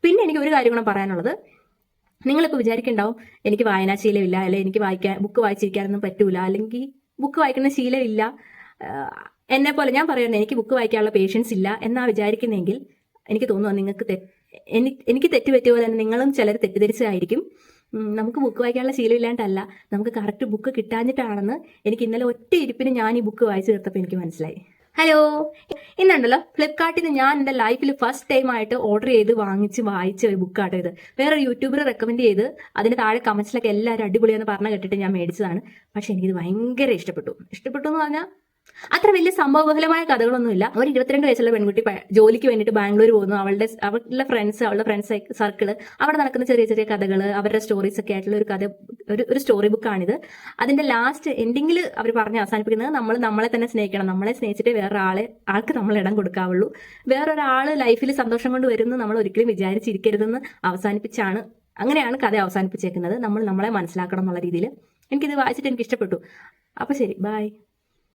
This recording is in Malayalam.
പിന്നെ എനിക്ക് ഒരു കാര്യം കൂടെ പറയാനുള്ളത്, നിങ്ങളിപ്പോൾ വിചാരിക്കുന്നുണ്ടാവും എനിക്ക് വായനാശീലമില്ല, അല്ലെങ്കിൽ എനിക്ക് ബുക്ക് വായിച്ചിരിക്കാനൊന്നും പറ്റൂല, അല്ലെങ്കിൽ ബുക്ക് വായിക്കുന്ന ശീലമില്ല, എന്നെ പോലെ ഞാൻ പറയുന്നത് എനിക്ക് ബുക്ക് വായിക്കാനുള്ള പേഷ്യൻസ് ഇല്ല എന്നാ വിചാരിക്കുന്നെങ്കിൽ എനിക്ക് തോന്നുന്നു നിങ്ങൾക്ക് എനിക്ക് തെറ്റുപറ്റിയ പോലെ തന്നെ നിങ്ങളും ചിലർ തെറ്റിദ്ധരിച്ചതായിരിക്കും. നമുക്ക് ബുക്ക് വായിക്കാനുള്ള ശീലമില്ലാണ്ടല്ല, നമുക്ക് കറക്റ്റ് ബുക്ക് കിട്ടാഞ്ഞിട്ടാണെന്ന് എനിക്ക് ഇന്നലെ ഒറ്റ ഇരിപ്പിന് ഞാൻ ഈ ബുക്ക് വായിച്ചു തീർത്തപ്പോൾ എനിക്ക് മനസ്സിലായി. ഹലോ, ഇന്നുണ്ടല്ലോ ഫ്ലിപ്കാർട്ടിൽ നിന്ന് ഞാൻ എൻ്റെ ലൈഫിൽ ഫസ്റ്റ് ടൈം ആയിട്ട് ഓർഡർ ചെയ്ത് വായിച്ച ഒരു ബുക്കാട്ടോ ഇത്. വേറൊരു യൂട്യൂബർ റെക്കമെൻഡ് ചെയ്ത് അതിന് താഴെ കമന്റ്സിലൊക്കെ എല്ലാവരും അടിപൊളിയെന്ന് പറഞ്ഞ് കേട്ടിട്ട് ഞാൻ മേടിച്ചതാണ്. പക്ഷെ എനിക്കിത് ഭയങ്കര ഇഷ്ടപ്പെട്ടു എന്ന് പറഞ്ഞാൽ അത്ര വലിയ സംഭവബഹുലമായ കഥകളൊന്നുമില്ല. ഒരു 22 വയസ്സുള്ള പെൺകുട്ടി ജോലിക്ക് വേണ്ടിയിട്ട് ബാംഗ്ലൂർ പോകുന്നു. അവളുടെ ഫ്രണ്ട്സ് സർക്കിള്, അവിടെ നടക്കുന്ന ചെറിയ ചെറിയ കഥകൾ, അവരുടെ സ്റ്റോറീസ് ഒക്കെ ആയിട്ടുള്ള ഒരു സ്റ്റോറി ബുക്കാണിത്. അതിന്റെ ലാസ്റ്റ് എൻഡിങ്ങിൽ അവർ പറഞ്ഞ് അവസാനിപ്പിക്കുന്നത് നമ്മളെ തന്നെ സ്നേഹിക്കണം, നമ്മളെ സ്നേഹിച്ചിട്ടേ ആൾക്ക് നമ്മൾ ഇടം കൊടുക്കാവുള്ളൂ, വേറൊരാള് ലൈഫിൽ സന്തോഷം കൊണ്ട് വരുന്നു നമ്മൾ ഒരിക്കലും വിചാരിച്ചിരിക്കരുതെന്ന് അവസാനിപ്പിച്ചാണ്. അങ്ങനെയാണ് കഥ അവസാനിപ്പിച്ചേക്കുന്നത്. നമ്മളെ മനസ്സിലാക്കണം എന്നുള്ള രീതിയിൽ. എനിക്കിത് വായിച്ചിട്ട് എനിക്ക് ഇഷ്ടപ്പെട്ടു. അപ്പൊ ശരി, ബൈ.